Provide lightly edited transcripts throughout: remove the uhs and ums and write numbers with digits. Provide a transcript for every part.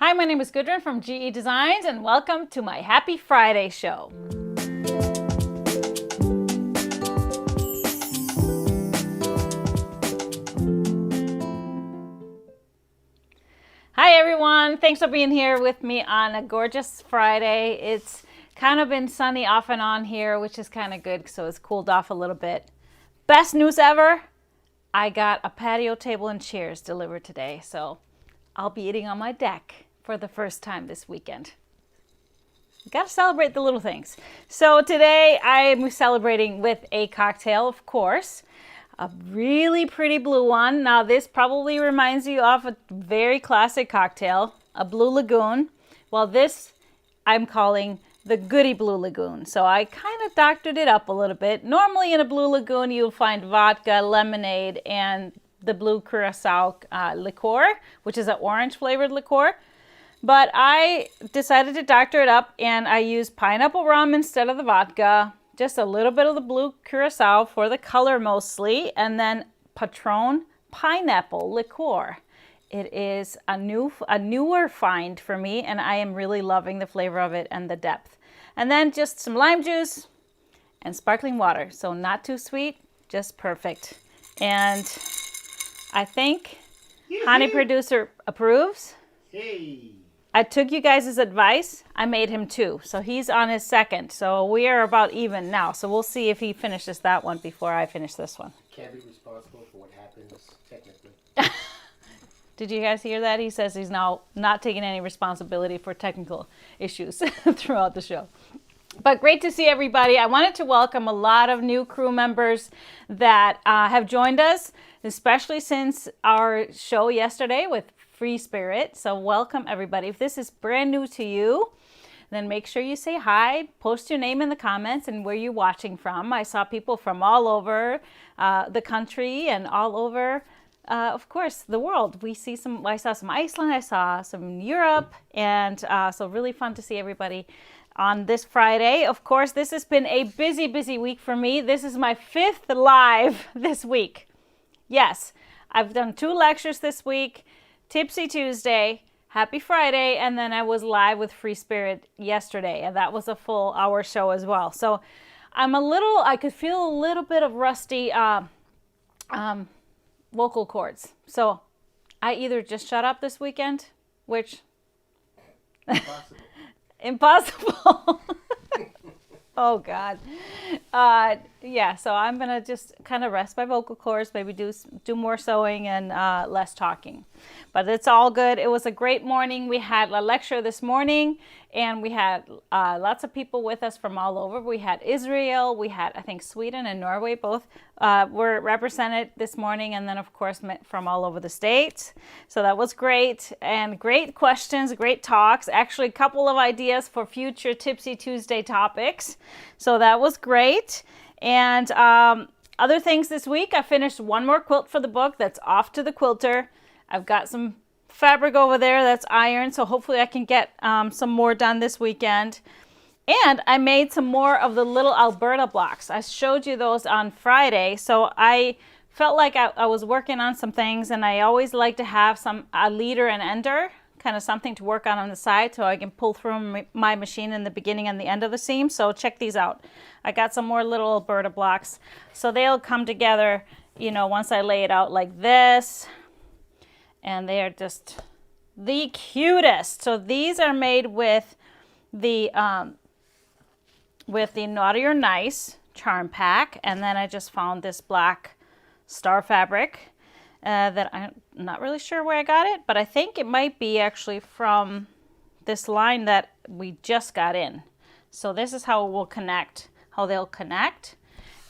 Hi, my name is Gudrun from GE Designs and welcome to my Happy Friday show. Hi everyone, thanks for being here with me on a gorgeous Friday. It's kind of been sunny off and on here, which is kind of good, so it's cooled off a little bit. Best news ever, I got a patio table and chairs delivered today, so I'll be eating on my deck for the first time this weekend. Got to celebrate the little things. So today I'm celebrating with a cocktail, of course. A really pretty blue one. Now this probably reminds you of a very classic cocktail, a Blue Lagoon. Well, this I'm calling the Goody Blue Lagoon. So I kind of doctored it up a little bit. Normally in a Blue Lagoon you'll find vodka, lemonade, and the blue curacao liqueur, which is an orange flavored liqueur. But I decided to doctor it up and I used pineapple rum instead of the vodka, just a little bit of the blue curacao for the color mostly, and then Patron pineapple liqueur. It is a newer find for me and I am really loving the flavor of it and the depth. And then just some lime juice and sparkling water. So not too sweet, just perfect. And I think Honey Producer approves. Hey. I took you guys' advice. I made him two. So he's on his second. So we are about even now. So we'll see if he finishes that one before I finish this one. Can't be responsible for what happens, technically. Did you guys hear that? He says he's now not taking any responsibility for technical issues throughout the show. But great to see everybody. I wanted to welcome a lot of new crew members that have joined us, especially since our show yesterday with Free Spirit. So welcome everybody. If this is brand new to you, then make sure you say hi, post your name in the comments and where you're watching from. I saw people from all over the country and all over, of course, the world. I saw some Iceland, I saw some Europe, and so really fun to see everybody on this Friday. Of course, this has been a busy week for me. This is my 5th live this week. Yes, I've done 2 lectures this week. Tipsy Tuesday, Happy Friday, and then I was live with Free Spirit yesterday, and that was a full hour show as well. So I could feel a little bit of rusty vocal cords. So I either just shut up this weekend, which impossible. Oh God. Yeah, so I'm gonna just kind of rest my vocal cords, maybe do more sewing and less talking. But it's all good. It was a great morning. We had a lecture this morning and we had lots of people with us from all over. We had Israel, we had, I think, Sweden and Norway both were represented this morning, and then of course from all over the States. So that was great, and great questions, great talks. Actually a couple of ideas for future Tipsy Tuesday topics. So that was great. And other things this week, I finished one more quilt for the book that's off to the quilter. I've got some fabric over there that's ironed, so hopefully I can get some more done this weekend. And I made some more of the little Alberta blocks. I showed you those on Friday, so I felt like I was working on some things, and I always like to have a leader and ender, kind of something to work on the side so I can pull through my machine in the beginning and the end of the seam. So check these out. I got some more little Alberta blocks, so they'll come together, you know, once I lay it out like this. And they are just the cutest. So these are made with the Naughty or Nice charm pack, and then I just found this black star fabric that I'm not really sure where I got it, but I think it might be actually from this line that we just got in. So this is how it will connect, how they'll connect.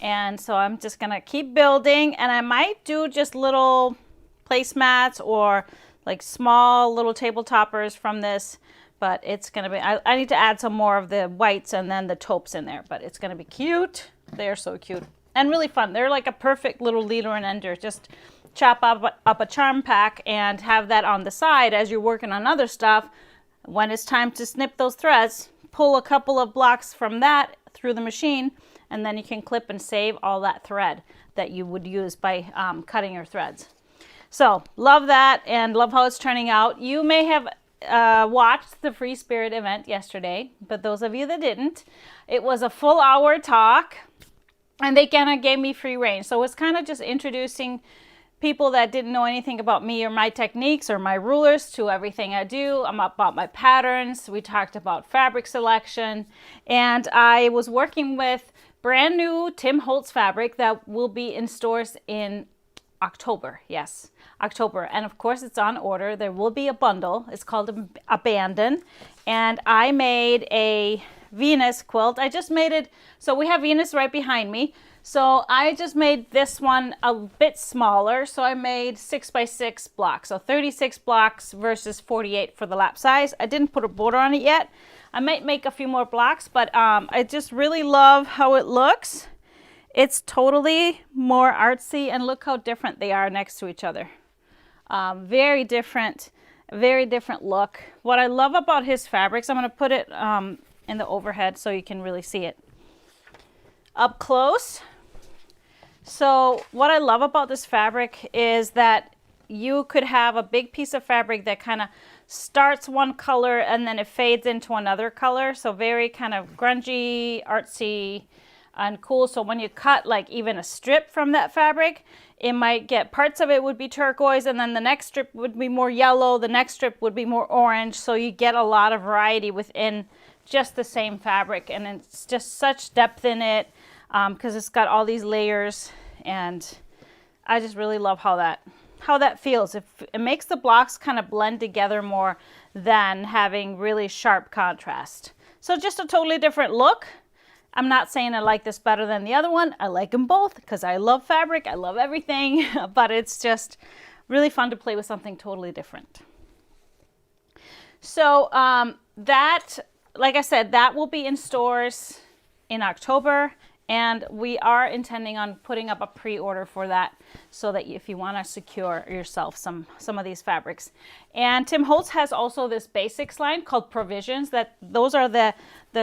And so I'm just gonna keep building, and I might do just little placemats or like small little table toppers from this, but it's gonna be, I need to add some more of the whites and then the taupes in there, but it's gonna be cute. They're so cute and really fun. They're like a perfect little leader and ender. Just chop up a charm pack and have that on the side as you're working on other stuff. When it's time to snip those threads, pull a couple of blocks from that through the machine, and then you can clip and save all that thread that you would use by cutting your threads. So love that and love how it's turning out. You may have watched the Free Spirit event yesterday, but those of you that didn't, it was a full hour talk, and they kind of gave me free reign. So it's kind of just introducing people that didn't know anything about me or my techniques or my rulers to everything I do. I'm about my patterns. We talked about fabric selection, and I was working with brand new Tim Holtz fabric that will be in stores in October. Yes, October. And of course it's on order. There will be a bundle. It's called Abandon. And I made a Venus quilt. I just made it. So we have Venus right behind me. So I just made this one a bit smaller. So I made 6x6 blocks. So 36 blocks versus 48 for the lap size. I didn't put a border on it yet. I might make a few more blocks, but I just really love how it looks. It's totally more artsy, and look how different they are next to each other. Very different look. What I love about his fabrics, I'm going to put it in the overhead so you can really see it up close. So what I love about this fabric is that you could have a big piece of fabric that kind of starts one color and then it fades into another color. So very kind of grungy, artsy, and cool. So when you cut like even a strip from that fabric, it might get parts of it would be turquoise, and then the next strip would be more yellow, the next strip would be more orange. So you get a lot of variety within just the same fabric, and it's just such depth in it because it's got all these layers, and I just really love how that feels. It makes the blocks kind of blend together more than having really sharp contrast. So just a totally different look. I'm not saying I like this better than the other one. I like them both because I love fabric. I love everything, but it's just really fun to play with something totally different. So that, like I said, that will be in stores in October, and we are intending on putting up a pre-order for that so that if you want to secure yourself some of these fabrics. And Tim Holtz has also this basics line called Provisions. Those are the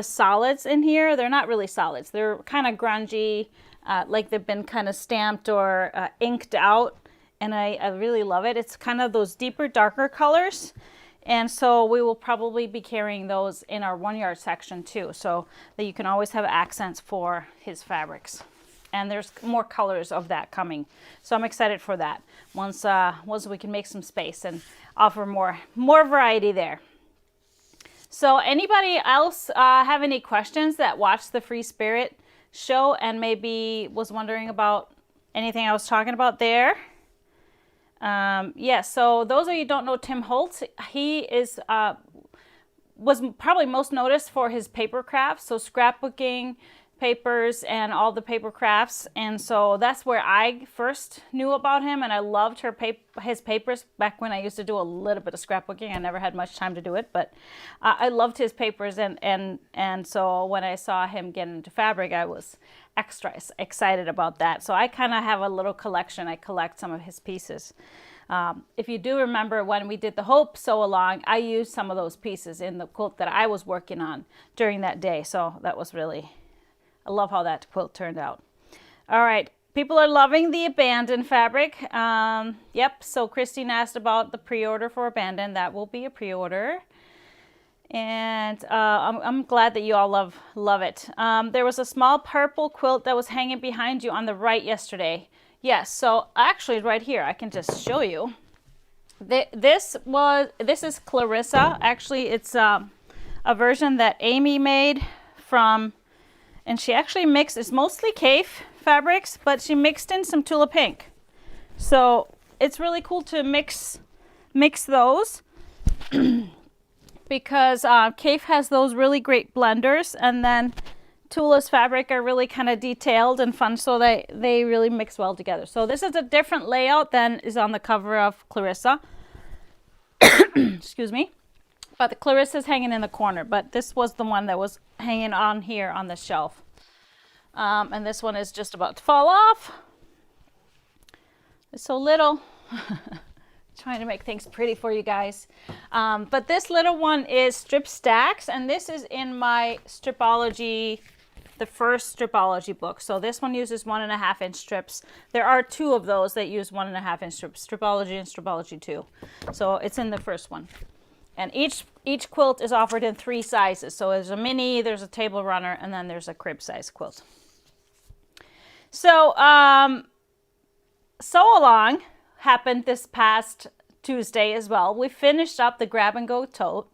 solids in here. They're not really solids. They're kind of grungy, like they've been kind of stamped or inked out, and I really love it. It's kind of those deeper, darker colors. And so we will probably be carrying those in our 1 yard section too, so that you can always have accents for his fabrics. And there's more colors of that coming. So I'm excited for that once we can make some space and offer more variety there. So anybody else have any questions that watched the Free Spirit show and maybe was wondering about anything I was talking about there? Yes, so those of you who don't know Tim Holtz, he is was probably most noticed for his paper crafts, so scrapbooking, papers, and all the paper crafts. And so that's where I first knew about him, and I loved his papers back when I used to do a little bit of scrapbooking. I never had much time to do it, but I loved his papers, and so when I saw him get into fabric, I was extra excited about that. So I kind of have a little collection. I collect some of his pieces. If you do remember when we did the Hope Sew Along, I used some of those pieces in the quilt that I was working on during that day. So that was really, I love how that quilt turned out. All right, people are loving the Abandon fabric. Yep, so Christine asked about the pre-order for Abandon. That will be a pre-order. And I'm glad that you all love it. There was a small purple quilt that was hanging behind you on the right yesterday. Yes, so actually right here, I can just show you. This is Clarissa. Actually, it's a version that Amy made from, and she actually mixed, it's mostly Kaffe fabrics, but she mixed in some Tula Pink. So it's really cool to mix those. Because Kaffe has those really great blenders, and then Tula's fabric are really kind of detailed and fun, so they really mix well together. So this is a different layout than is on the cover of Clarissa. Excuse me. But the Clarissa's hanging in the corner, but this was the one that was hanging on here on the shelf. And this one is just about to fall off. It's so little. Trying to make things pretty for you guys. But this little one is strip stacks, and this is in my Stripology, the first Stripology book. So this one uses 1.5 inch strips. There are 2 of those that use 1.5 inch strips, Stripology and Stripology 2. So it's in the first one. And each quilt is offered in 3 sizes. So there's a mini, there's a table runner, and then there's a crib size quilt. So, Sew Along happened this past Tuesday as well. We finished up the grab and go tote.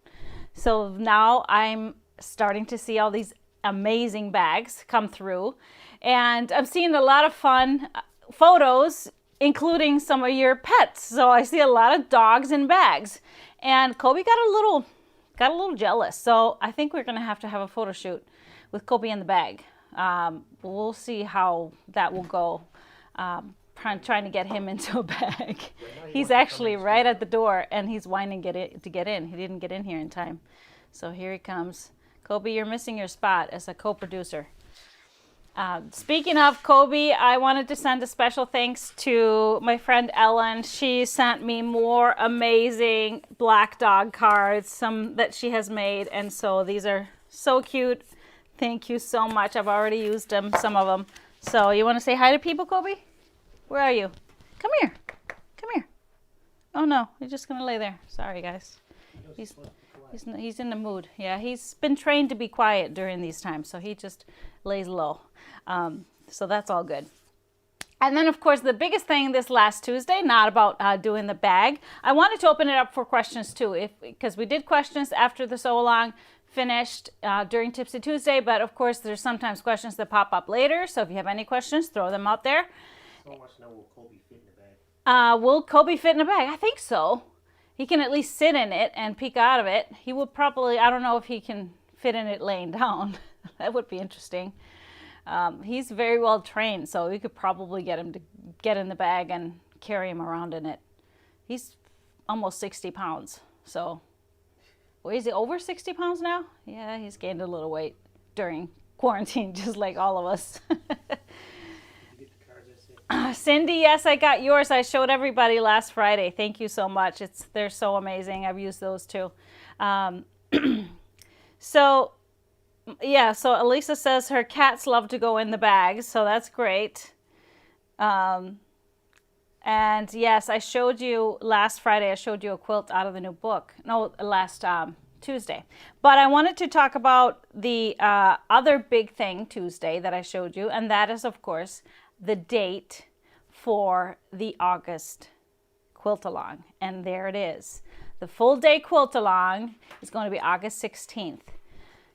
So now I'm starting to see all these amazing bags come through. And I'm seeing a lot of fun photos, including some of your pets. So I see a lot of dogs in bags. And Kobe got a little jealous. So I think we're gonna have a photo shoot with Kobe in the bag. We'll see how that will go. Trying to get him into a bag. He's actually right at the door and he's whining to get in. He didn't get in here in time. So here he comes. Kobe, you're missing your spot as a co-producer. Speaking of Kobe, I wanted to send a special thanks to my friend Ellen. She sent me more amazing black dog cards, some that she has made. And so these are so cute. Thank you so much. I've already used them, some of them. So you want to say hi to people, Kobe? Where are you? Come here. Come here. Oh no, you're just gonna lay there. Sorry, guys. He's in the mood. Yeah, he's been trained to be quiet during these times, so he just lays low. So that's all good. And then, of course, the biggest thing this last Tuesday, not about doing the bag. I wanted to open it up for questions too, because we did questions after the Sew Along finished during Tipsy Tuesday, but of course, there's sometimes questions that pop up later. So if you have any questions, throw them out there. So much now, will Kobe fit in the bag? Will Kobe fit in a bag? I think so. He can at least sit in it and peek out of it. He would probably, I don't know if he can fit in it laying down. That would be interesting. He's very well trained, so we could probably get him to get in the bag and carry him around in it. He's almost 60 pounds. So, well, is he over 60 pounds now? Yeah, he's gained a little weight during quarantine, just like all of us. Cindy, yes, I got yours. I showed everybody last Friday. Thank you so much. They're so amazing. I've used those too. So, yeah, so Elisa says her cats love to go in the bags, so that's great. And yes, I showed you last Friday, I showed you a quilt out of the new book. No, last Tuesday. But I wanted to talk about the other big thing Tuesday that I showed you, and that is, of course, the date for the August quilt along. And there it is. The full day quilt along is going to be August 16th,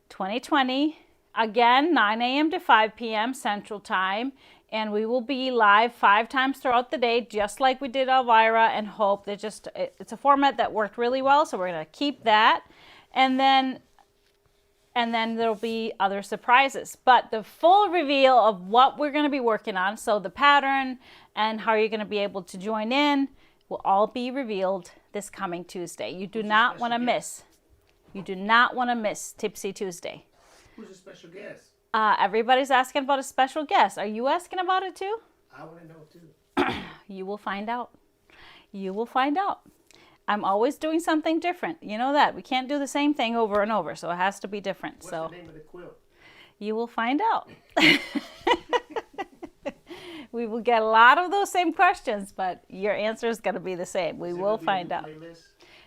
2020. Again, 9 a.m. to 5 p.m. Central Time. And we will be live 5 times throughout the day, just like we did Elvira and Hope. It's a format that worked really well, so we're going to keep that. And then there'll be other surprises. But the full reveal of what we're going to be working on, so the pattern and how you're going to be able to join in, will all be revealed this coming Tuesday. You do not want to miss. You do not want to miss Tipsy Tuesday. Who's a special guest? Everybody's asking about a special guest. Are you asking about it too? I want to know too. You will find out. You will find out. I'm always doing something different. You know that. We can't do the same thing over and over, so it has to be different. What's the name of the quilt? You will find out. We will get a lot of those same questions, but your answer is going to be the same. We will find out.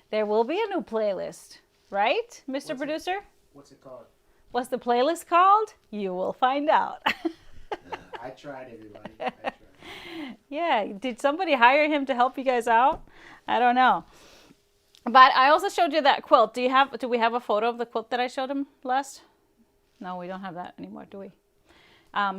There will be a new playlist, right, Mr. Producer? What's it called? What's the playlist called? You will find out. I tried, everybody. I tried. Yeah, did somebody hire him to help you guys out? I don't know. But I also showed you that quilt. Do we have a photo of the quilt that I showed him last? No, we don't have that anymore, do we?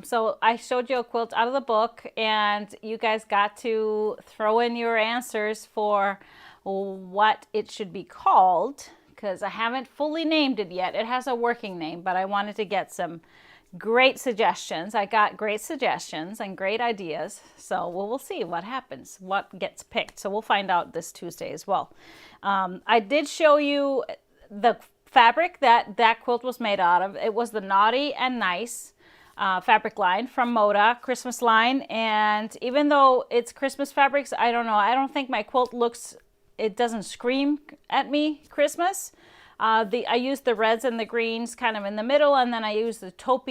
So I showed you a quilt out of the book, and you guys got to throw in your answers for what it should be called, because I haven't fully named it yet. It has a working name, but I wanted to get some great suggestions. I got great suggestions and great ideas. So we'll see what happens, what gets picked. So we'll find out this Tuesday as well. I did show you the fabric that quilt was made out of. It was the Naughty and Nice fabric line from Moda, Christmas line. And even though it's Christmas fabrics, I don't know. I don't think my quilt it doesn't scream at me Christmas. I used the reds and the greens kind of in the middle, and then I used the taupe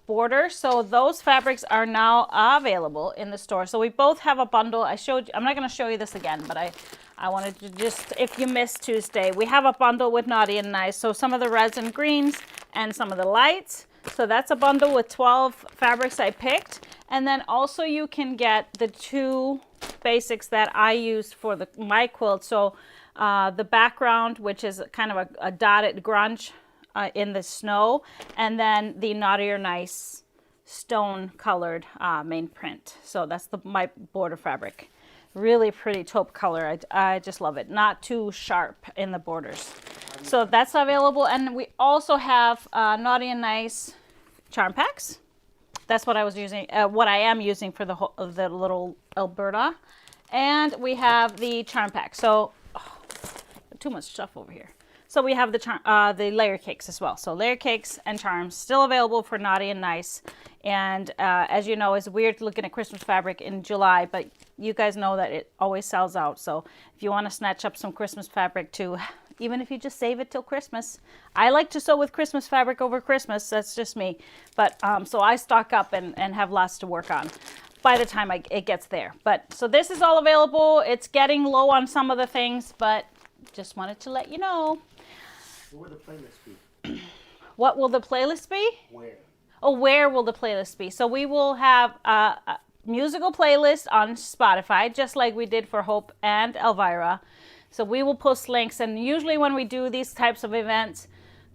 border. So those fabrics are now available in the store. So we both have a bundle. I'm not going to show you this again, but I wanted to just, if you missed Tuesday, we have a bundle with Naughty and Nice. So some of the reds and greens and some of the lights. So that's a bundle with 12 fabrics I picked. And then also you can get the 2 basics that I used for my quilt. So the background, which is kind of a dotted grunge in the snow, and then the Naughty or Nice stone colored main print. So that's my border fabric. Really pretty taupe color. I just love it. Not too sharp in the borders. So that's available. And we also have Naughty and Nice charm packs. That's what I was using, what I am using for the little Alberta. And we have the charm pack. So, too much stuff over here. So we have the layer cakes as well. So layer cakes and charms still available for Naughty and Nice. And as you know, it's weird looking at Christmas fabric in July, but you guys know that it always sells out. So if you want to snatch up some Christmas fabric too, even if you just save it till Christmas. I like to sew with Christmas fabric over Christmas. That's just me. But so I stock up and have lots to work on by the time it gets there. But so this is all available. It's getting low on some of the things, but just wanted to let you know. What will the playlist be? What will the playlist be? Where? Oh, where will the playlist be? So we will have a musical playlist on Spotify, just like we did for Hope and Elvira. So we will post links, and usually when we do these types of events,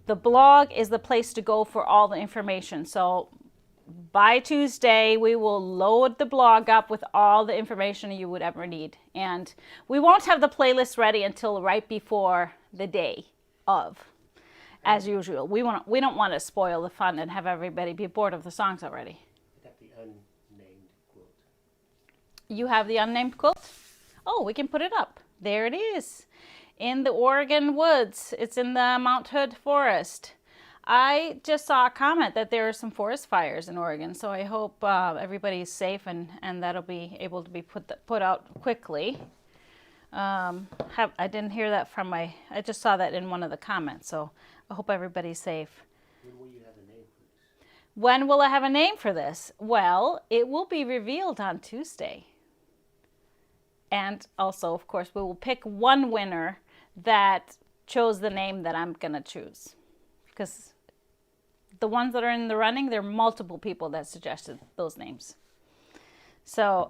the blog is the place to go for all the information. So by Tuesday, we will load the blog up with all the information you would ever need. And we won't have the playlist ready until right before the day of, as usual. We don't want to spoil the fun and have everybody be bored of the songs already. I got the unnamed quilt. You have the unnamed quilt? Oh, we can put it up. There it is. In the Oregon woods. It's in the Mount Hood forest. I just saw a comment that there are some forest fires in Oregon, so I hope everybody's safe and that'll be able to be put out quickly. I didn't hear that I just saw that in one of the comments, so I hope everybody's safe. When will you have a name for this? When will I have a name for this? Well, it will be revealed on Tuesday. And also, of course, we will pick one winner that chose the name that I'm going to choose. Because the ones that are in the running, there are multiple people that suggested those names. So,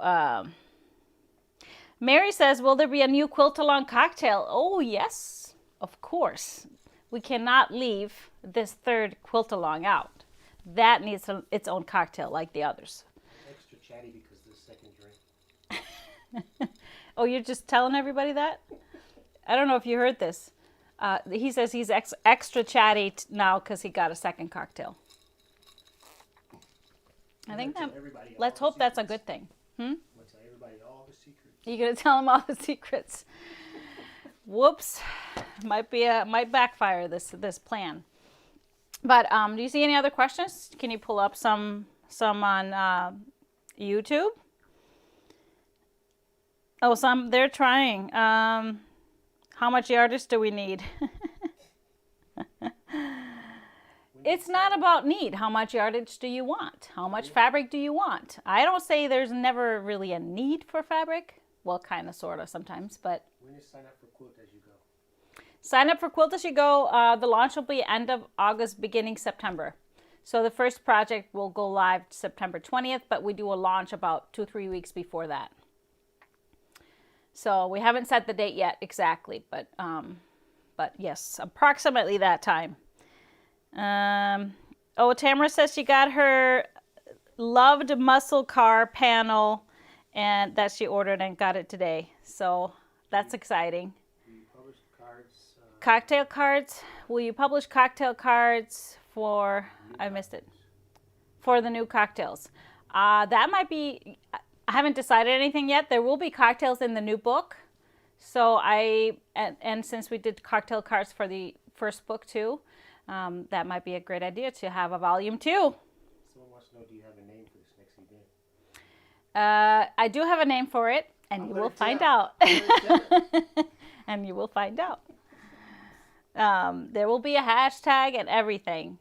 Mary says, will there be a new quilt-along cocktail? Oh, yes, of course. We cannot leave this third quilt-along out. That needs its own cocktail like the others. Extra chatty because of the second drink. Oh, you're just telling everybody that? I don't know if you heard this. He says he's extra chatty now because he got a second cocktail. I think that, let's hope that's a good thing. I'm going to tell everybody all the secrets. You're going to tell them all the secrets. Whoops. Might backfire this plan. But do you see any other questions? Can you pull up some on YouTube? Oh, they're trying. How much yardage do we need? It's not about need. How much yardage do you want? How much fabric do you want? I don't say there's never really a need for fabric. Well, kind of, sort of, sometimes, but. When is sign up for Quilt As You Go? Sign up for Quilt As You Go. The launch will be end of August, beginning September. So the first project will go live September 20th, but we do a launch about 2-3 weeks before that. So we haven't set the date yet exactly, but yes, approximately that time. Oh, Tamara says she got her loved muscle car panel and that she ordered and got it today. So that's exciting. Will you publish cards? Cocktail cards? Will you publish cocktail cards for, I missed it, for the new cocktails? That might be, I haven't decided anything yet. There will be cocktails in the new book. So and since we did cocktail cards for the first book too, that might be a great idea to have a volume 2. Someone wants to know, do you have a name for this next event? I do have a name for it, and you will find out. And you will find out. There will be a hashtag and everything.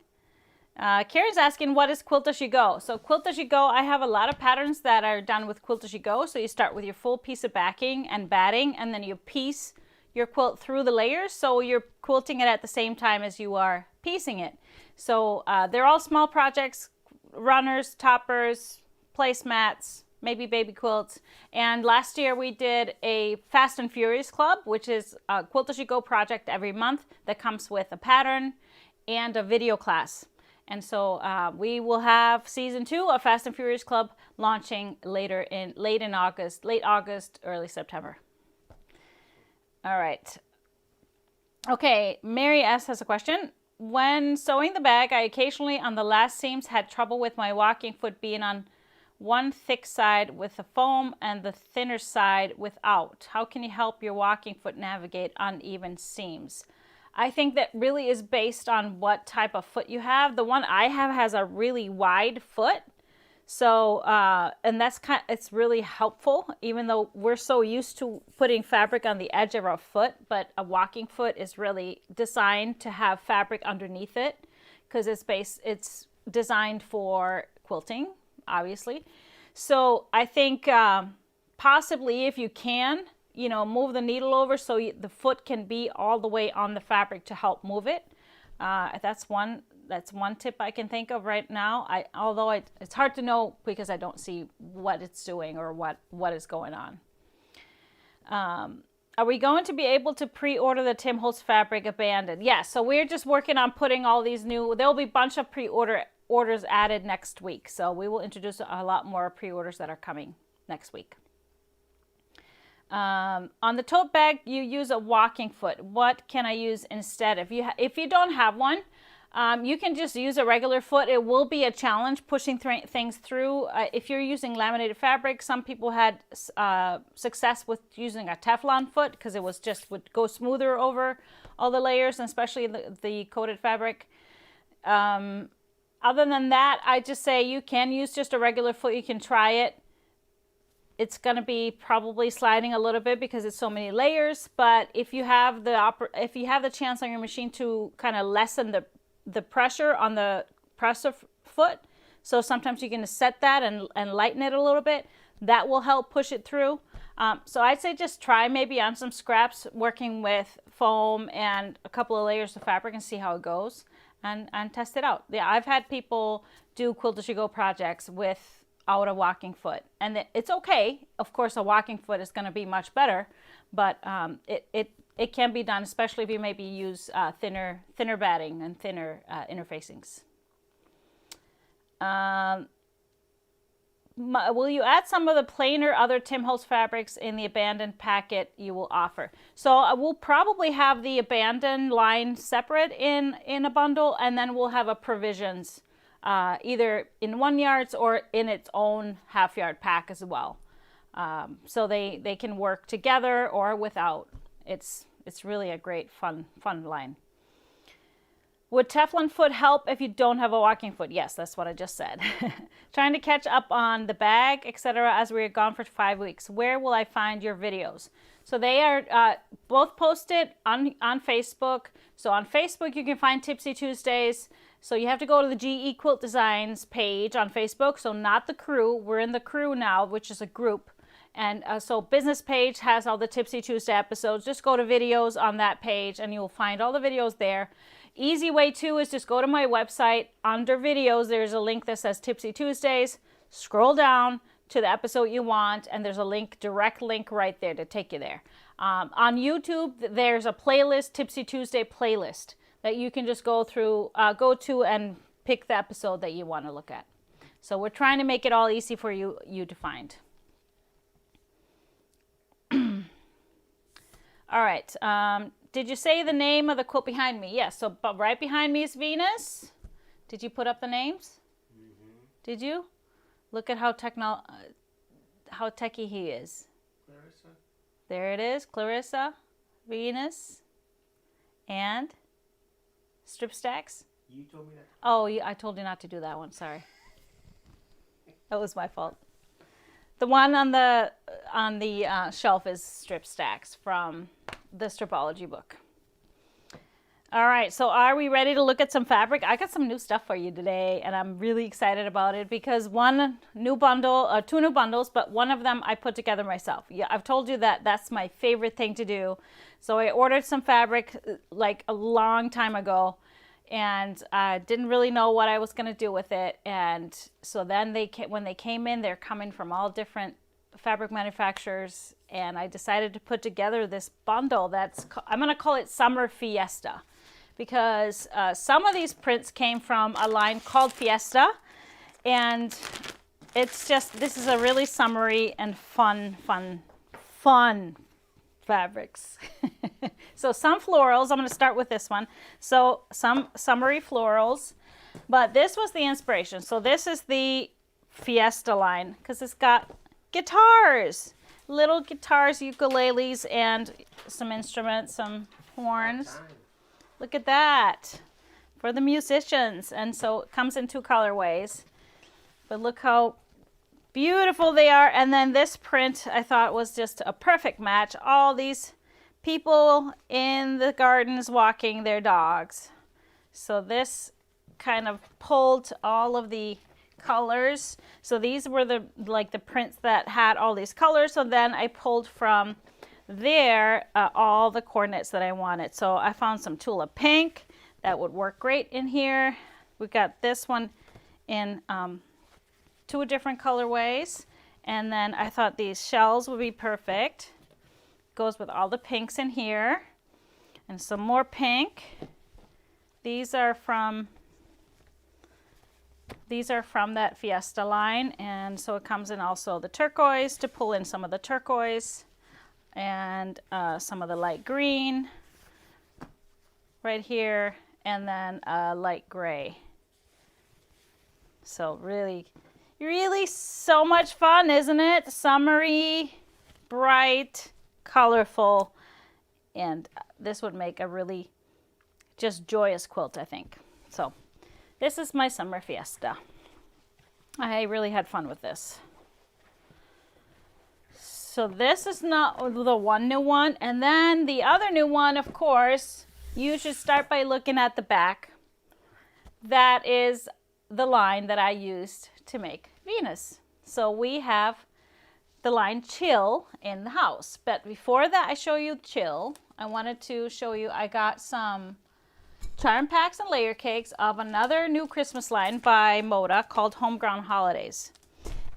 Karen's asking, what is Quilt As You Go? So Quilt As You Go, I have a lot of patterns that are done with Quilt As You Go. So you start with your full piece of backing and batting, and then you piece your quilt through the layers. So you're quilting it at the same time as you are piecing it. So they're all small projects, runners, toppers, placemats, maybe baby quilts. And last year we did a Fast and Furious Club, which is a Quilt As You Go project every month that comes with a pattern and a video class. And so we will have season 2 of Fast and Furious Club launching late August, early September. All right. Okay, Mary S. has a question. When sewing the bag, I occasionally on the last seams had trouble with my walking foot being on one thick side with the foam and the thinner side without. How can you help your walking foot navigate uneven seams? I think that really is based on what type of foot you have. The one I have has a really wide foot. So, and it's really helpful, even though we're so used to putting fabric on the edge of our foot, but a walking foot is really designed to have fabric underneath it because it's designed for quilting, obviously. So I think possibly if you can, move the needle over so the foot can be all the way on the fabric to help move it. That's one tip I can think of right now. Although it's hard to know because I don't see what it's doing or what is going on. Are we going to be able to pre-order the Tim Holtz fabric abandoned? Yes. So we're just working on putting all these there'll be a bunch of orders added next week. So we will introduce a lot more pre-orders that are coming next week. On the tote bag, you use a walking foot. What can I use instead? If you don't have one, you can just use a regular foot. It will be a challenge pushing things through. If you're using laminated fabric, some people had success with using a Teflon foot because it would go smoother over all the layers, and especially the coated fabric. Other than that, I just say you can use just a regular foot. You can try it. It's going to be probably sliding a little bit because it's so many layers. But if you have the chance on your machine to kind of lessen the pressure on the presser foot, so sometimes you can set that and lighten it a little bit. That will help push it through. So I'd say just try maybe on some scraps working with foam and a couple of layers of fabric and see how it goes and test it out. Yeah, I've had people do Quilt As You Go projects without a walking foot, and it's okay. Of course, a walking foot is going to be much better, but it can be done, especially if you maybe use thinner batting and thinner interfacings. Will you add some of the plainer other Tim Holtz fabrics in the abandoned packet you will offer? So we'll probably have the abandoned line separate in a bundle, and then we'll have a provisions either in 1 yards or in its own half-yard pack as well. So they can work together or without. It's really a great fun line. Would Teflon foot help if you don't have a walking foot? Yes, that's what I just said. Trying to catch up on the bag, etc. as we are gone for 5 weeks. Where will I find your videos? So they are both posted on Facebook. So on Facebook you can find Tipsy Tuesdays. So you have to go to the GE Quilt Designs page on Facebook. So not the crew. We're in the crew now, which is a group. And so business page has all the Tipsy Tuesday episodes. Just go to videos on that page and you'll find all the videos there. Easy way too is just go to my website. Under videos, there's a link that says Tipsy Tuesdays. Scroll down to the episode you want, and there's a direct link right there to take you there. On YouTube, there's a playlist, Tipsy Tuesday playlist, that you can just go to and pick the episode that you want to look at. So we're trying to make it all easy for you to find. All right. Did you say the name of the quilt behind me? Yes. So but right behind me is Venus. Did you put up the names? Mm-hmm. Did you? Look at how techie he is. Clarissa. There it is. Clarissa, Venus, and strip stacks. You told me that. Oh, I told you not to do that one. Sorry. That was my fault. The one on the shelf is strip stacks from the Stripology book. All right, so are we ready to look at some fabric? I got some new stuff for you today, and I'm really excited about it because one new bundle, two new bundles, but one of them I put together myself. Yeah, I've told you that that's my favorite thing to do. So I ordered some fabric like a long time ago, and I didn't really know what I was going to do with it. And so then when they came in, they're coming from all different fabric manufacturers, and I decided to put together this bundle I'm going to call it Summer Fiesta, because some of these prints came from a line called Fiesta, and this is a really summery and fun fabrics. So some florals, I'm going to start with this one. So some summery florals, but this was the inspiration. So this is the Fiesta line because it's got guitars, little guitars, ukuleles, and some instruments, some horns. Look at that for the musicians. And so it comes in two colorways, but look how beautiful they are. And then this print I thought was just a perfect match. All these people in the gardens walking their dogs. So this kind of pulled all of the colors. So these were the prints that had all these colors. So then I pulled from there all the coordinates that I wanted. So I found some tulip pink that would work great in here. We got this one in two different colorways, and then I thought these shells would be perfect. Goes with all the pinks in here, and some more pink. These are from that Fiesta line, and so it comes in also the turquoise to pull in some of the turquoise, and some of the light green right here, and then light gray. So really so much fun, isn't it? Summery, bright, colorful, and this would make a really just joyous quilt, I think. So this is my Summer Fiesta. I really had fun with this. So this is not the one new one. And then the other new one, of course, you should start by looking at the back. That is the line that I used to make Venus. So we have the line Chill in the house. But before that I show you Chill, I wanted to show you I got some charm packs and layer cakes of another new Christmas line by Moda called Homeground Holidays.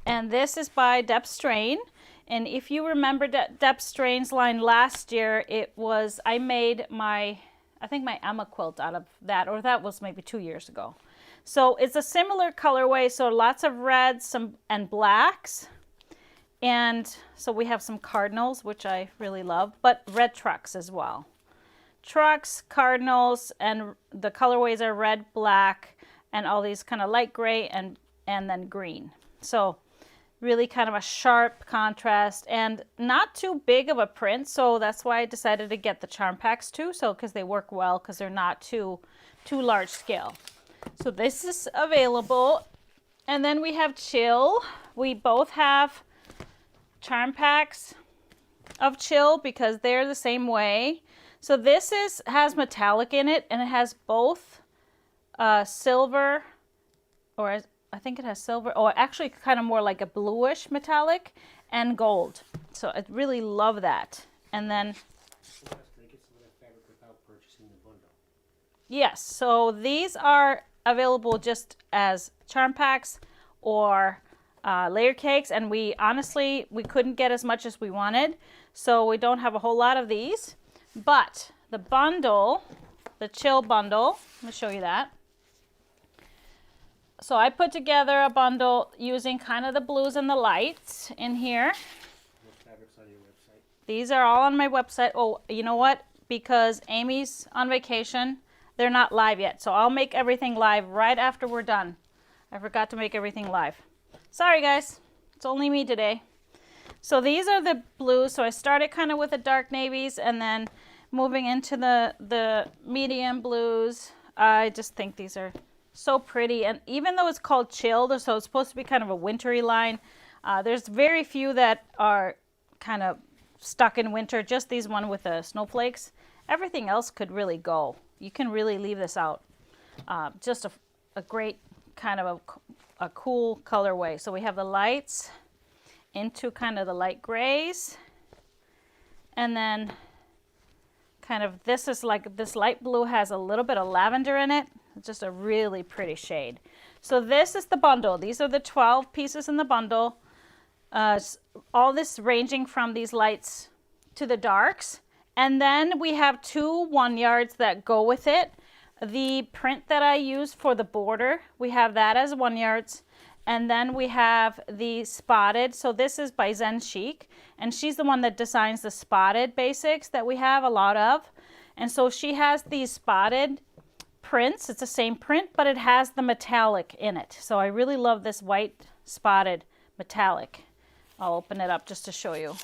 And this is by Deb Strain. And if you remember Deb Strain's line last year, I made my Emma quilt out of that, or that was maybe 2 years ago. So it's a similar colorway, so lots of reds and blacks. And so we have some cardinals, which I really love, but red trucks as well. Trucks, cardinals, and the colorways are red, black, and all these kind of light gray and then green. So really kind of a sharp contrast and not too big of a print. So that's why I decided to get the charm packs too. So because they work well, because they're not too large scale. So this is available. And then we have Chill. We both have charm packs of Chill because they're the same way. So this has metallic in it, and it has both silver, or I think it has silver, or actually kind of more like a bluish metallic, and gold. So I really love that. And then yes, so these are available just as charm packs or layer cakes, and we couldn't get as much as we wanted, so we don't have a whole lot of these. But the bundle, the Chill bundle, let me show you that. So I put together a bundle using kind of the blues and the lights in here. What fabrics on your website? These are all on my website. Oh, you know what? Because Amy's on vacation, they're not live yet. So I'll make everything live right after we're done. I forgot to make everything live. Sorry guys, it's only me today. So these are the blues. So I started kind of with the dark navies and then moving into the medium blues. I just think these are so pretty. And even though it's called Chilled, so it's supposed to be kind of a wintry line, there's very few that are kind of stuck in winter. Just these one with the snowflakes. Everything else could really go. You can really leave this out. Just a great kind of a cool colorway. So we have the lights into kind of the light grays. And then kind of this is like, this light blue has a little bit of lavender in it. It's just a really pretty shade. So this is the bundle. These are the 12 pieces in the bundle. All this ranging from these lights to the darks. And then we have 2 1-yards that go with it. The print that I use for the border, we have that as 1-yards. And then we have the spotted. So this is by Zen Chic. And she's the one that designs the spotted basics that we have a lot of. And so she has these spotted prints. It's the same print, but it has the metallic in it. So I really love this white spotted metallic. I'll open it up just to show you.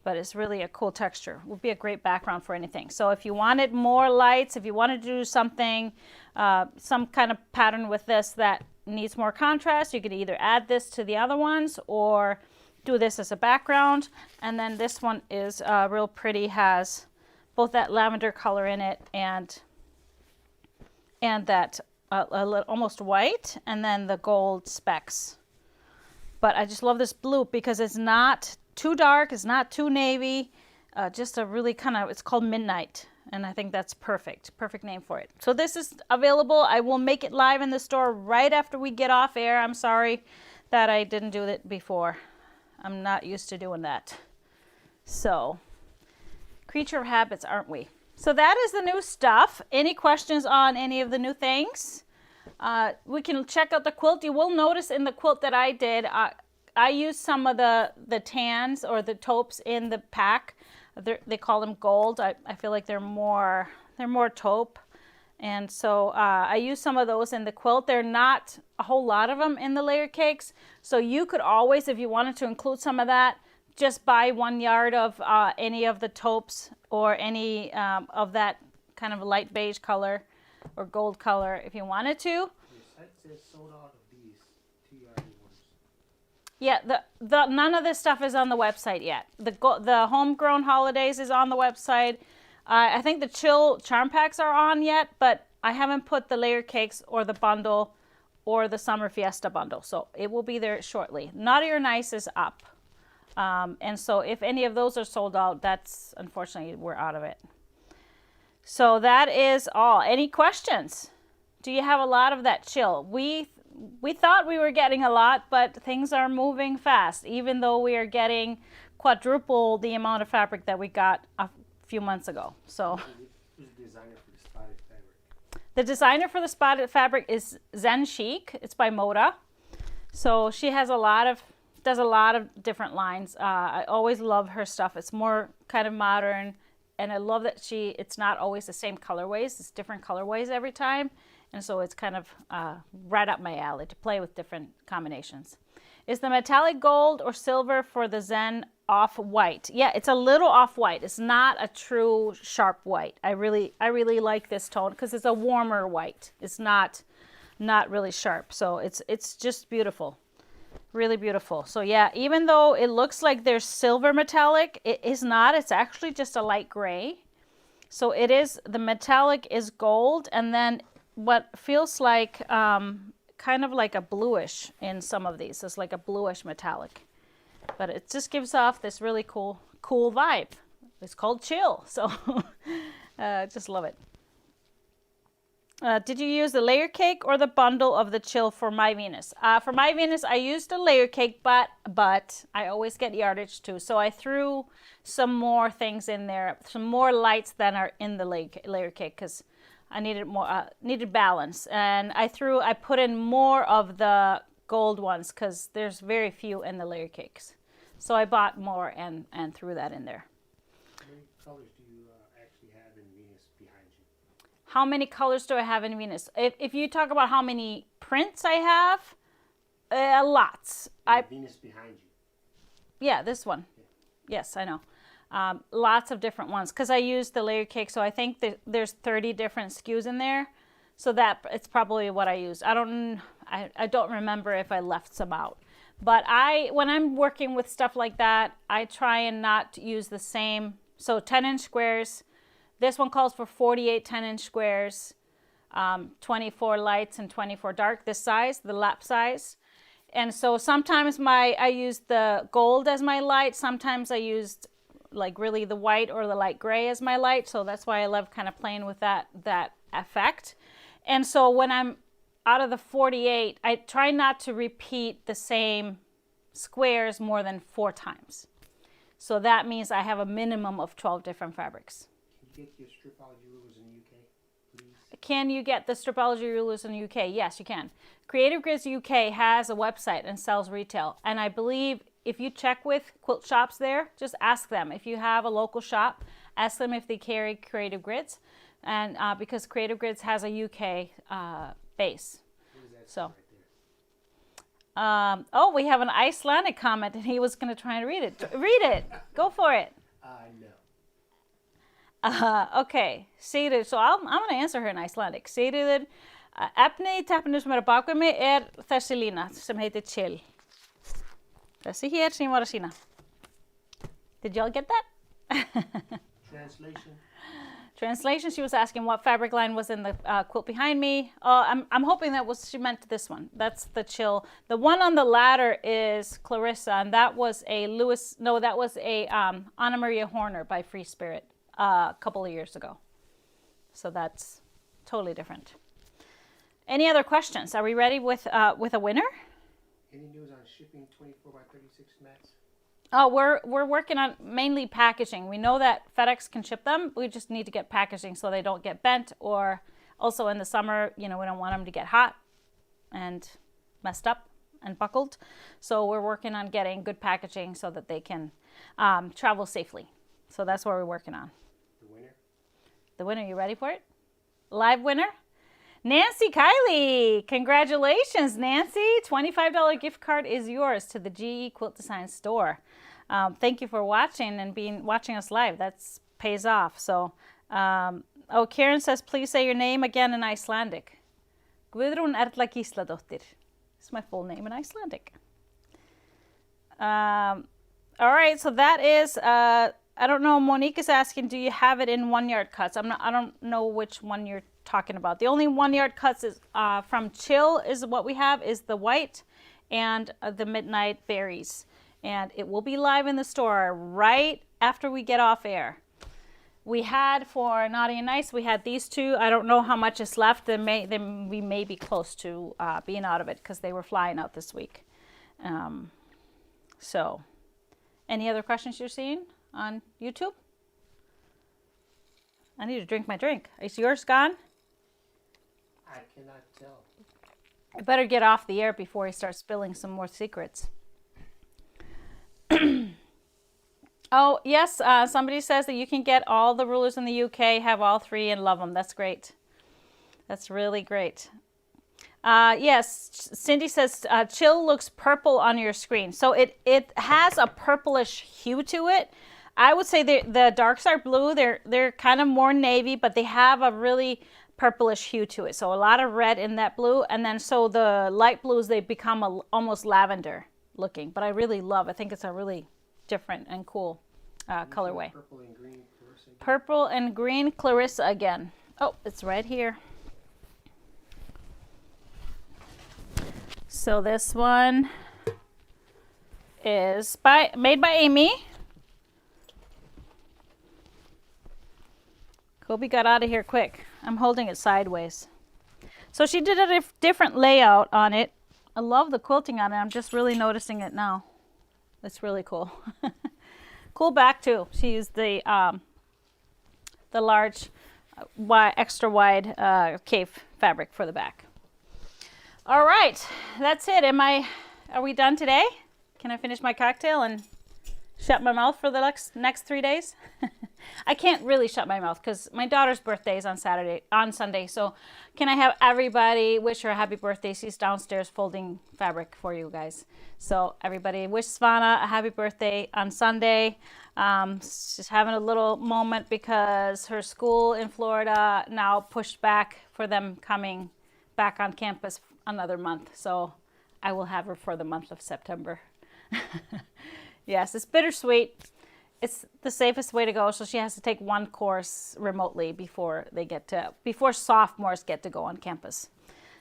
But it's really a cool texture. Would be a great background for anything. So if you wanted more lights, if you wanted to do something, some kind of pattern with this that needs more contrast, you could either add this to the other ones or do this as a background. And then this one is real pretty, has both that lavender color in it and that almost white, and then the gold specks. But I just love this blue because it's not too dark, it's not too navy, just a really kind of, it's called Midnight. And I think that's perfect name for it. So this is available. I will make it live in the store right after we get off air. I'm sorry that I didn't do it before. I'm not used to doing that. So, creature of habits, aren't we? So that is the new stuff. Any questions on any of the new things? We can check out the quilt. You will notice in the quilt that I did, I used some of the tans or the taupes in the pack. They call them gold. I feel like they're more taupe. And so I used some of those in the quilt. They're not a whole lot of them in the layer cakes. So you could always, if you wanted to include some of that, just buy 1 yard of any of the taupes or any of that kind of light beige color or gold color if you wanted to. Your site says sold out of these 2-yard ones. Yeah, the none of this stuff is on the website yet. The Homegrown Holidays is on the website. I think the Chill Charm Packs are on yet, but I haven't put the layer cakes or the bundle or the Summer Fiesta bundle. So it will be there shortly. Naughty or Nice is up. And so if any of those are sold out, that's unfortunately we're out of it. So that is all. Any questions? Do you have a lot of that chill? We thought we were getting a lot, but things are moving fast, even though we are getting quadruple the amount of fabric that we got a few months ago. So Who's the designer for the spotted fabric? the designer for the spotted fabric is Zen Chic. It's by Moda. So she has does a lot of different lines. I always love her stuff. It's more kind of modern, and I love that it's not always the same colorways. It's different colorways every time, and so it's kind of right up my alley to play with different combinations. Is the metallic gold or silver for the Zen off-white? Yeah, it's a little off-white. It's not a true sharp white. I really like this tone because it's a warmer white. It's not really sharp, so it's just beautiful. Really beautiful. So yeah, even though it looks like there's silver metallic, it is not. It's actually just a light gray. So it is, the metallic is gold, and then what feels like kind of like a bluish in some of these. It's like a bluish metallic. But it just gives off this really cool vibe. It's called Chill. So just love it. Did you use the layer cake or the bundle of the Chill for My Venus? For My Venus, I used the layer cake, but I always get yardage too. So I threw some more things in there, some more lights than are in the layer cake because I needed more, needed balance. And I put in more of the gold ones because there's very few in the layer cakes. So I bought more and threw that in there. How many colors do you actually have in Venus behind you? How many colors do I have in Venus? If you talk about how many prints I have, lots. Venus behind you. Yeah, this one. Yeah. Yes, I know. Lots of different ones because I used the layer cake, so I think there's 30 different SKUs in there. So that it's probably what I used. I don't remember if I left some out. But when I'm working with stuff like that, I try and not use the same. So 10-inch squares, This one calls for 48 10-inch squares, 24 lights and 24 dark, this size, the lap size. And so sometimes I used the gold as my light. Sometimes I used like really the white or the light gray as my light. So that's why I love kind of playing with that effect. And so when I'm out of the 48, I try not to repeat the same squares more than 4 times. So that means I have a minimum of 12 different fabrics. Can you get your Stripology rulers in the UK, please? Can you get the Stripology rulers in the UK? Yes, you can. Creative Grids UK has a website and sells retail. And I believe if you check with quilt shops there, just ask them. If you have a local shop, ask them if they carry Creative Grids. And because Creative Grids has a UK base. What is that So. right there? Oh, we have an Icelandic comment and he was going to try and read it. Read it. Go for it. No. Okay. Sigrid. So I'm going to answer her in Icelandic. Sigrid, efni í teppinu sem bak við mig þessi lína sem heitir Chill. Þessi hér sem ég var að sína. Did y'all get that? Translation? Translation, she was asking what fabric line was in the quilt behind me. I'm hoping she meant this one. That's the Chill. The one on the ladder is Clarissa, and that was a Anna Maria Horner by Free Spirit a couple of years ago. So that's totally different. Any other questions? Are we ready with a winner? Any news on shipping 24 by 36 mats? Oh, we're working on mainly packaging. We know that FedEx can ship them. We just need to get packaging so they don't get bent, or also in the summer, we don't want them to get hot and messed up and buckled. So we're working on getting good packaging so that they can travel safely. So that's what we're working on. The winner? The winner, you ready for it? Live winner? Nancy Kiley. Congratulations, Nancy. $25 gift card is yours to the GE Quilt Design store. Thank you for watching and watching us live. That pays off. So, Karen says, please say your name again in Icelandic. Guðrún Erla Gísladóttir. It's my full name in Icelandic. All right, so that is, I don't know, Monique is asking, do you have it in 1-yard cuts? I don't know which one you're talking about. The only 1-yard cuts is from Chill is what we have, is the white and the Midnight Berries. And it will be live in the store right after we get off air. We had for Naughty and Nice, we had these two. I don't know how much is left. We may be close to being out of it because they were flying out this week. So, any other questions you're seeing on YouTube? I need to drink my drink. Is yours gone? I cannot tell. I better get off the air before he starts spilling some more secrets. Oh, yes, somebody says that you can get all the rulers in the UK, have all 3 and love them. That's great. That's really great. Yes, Cindy says Chill looks purple on your screen. So it has a purplish hue to it. I would say the darks are blue. They're kind of more navy, but they have a really purplish hue to it. So a lot of red in that blue. And then so the light blues, they become almost lavender looking. But I really I think it's a really different and cool colorway. Purple and green Clarissa again. Purple and green Clarissa again. Oh, it's right here. So this one is made by Amy. Kobe got out of here quick. I'm holding it sideways. So she did a different layout on it. I love the quilting on it. I'm just really noticing it now. It's really cool. Cool back too. She used the large, extra wide cave fabric for the back. All right, that's it. Are we done today? Can I finish my cocktail and shut my mouth for the next 3 days? I can't really shut my mouth because my daughter's birthday is on Sunday. So can I have everybody wish her a happy birthday? She's downstairs folding fabric for you guys. So everybody wish Svana a happy birthday on Sunday. She's having a little moment because her school in Florida now pushed back for them coming back on campus another month. So I will have her for the month of September. Yes, it's bittersweet. it's the safest way to go. So she has to take one course remotely before sophomores get to go on campus.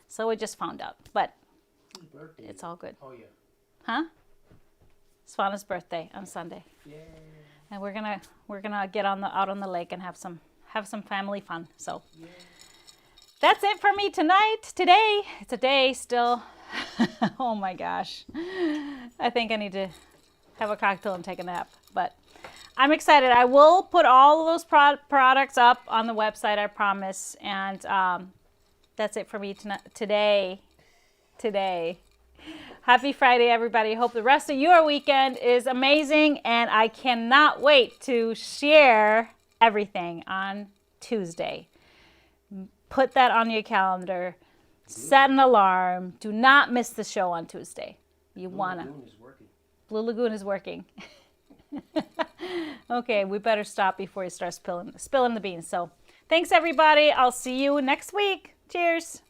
So we just found out, but it's all good. Oh yeah. Huh? Svana's birthday on Sunday. Yeah. And we're gonna get out on the lake and have some family fun. So that's it for me today. It's a day still. Oh my gosh. I think I need to have a cocktail and take a nap, but I'm excited. I will put all of those products up on the website, I promise. And that's it for me today. Happy Friday, everybody. Hope the rest of your weekend is amazing, and I cannot wait to share everything on Tuesday. Put that on your calendar. Set an alarm. Do not miss the show on Tuesday. Blue Lagoon is working. Okay, we better stop before you start spilling the beans. So thanks, everybody. I'll see you next week. Cheers.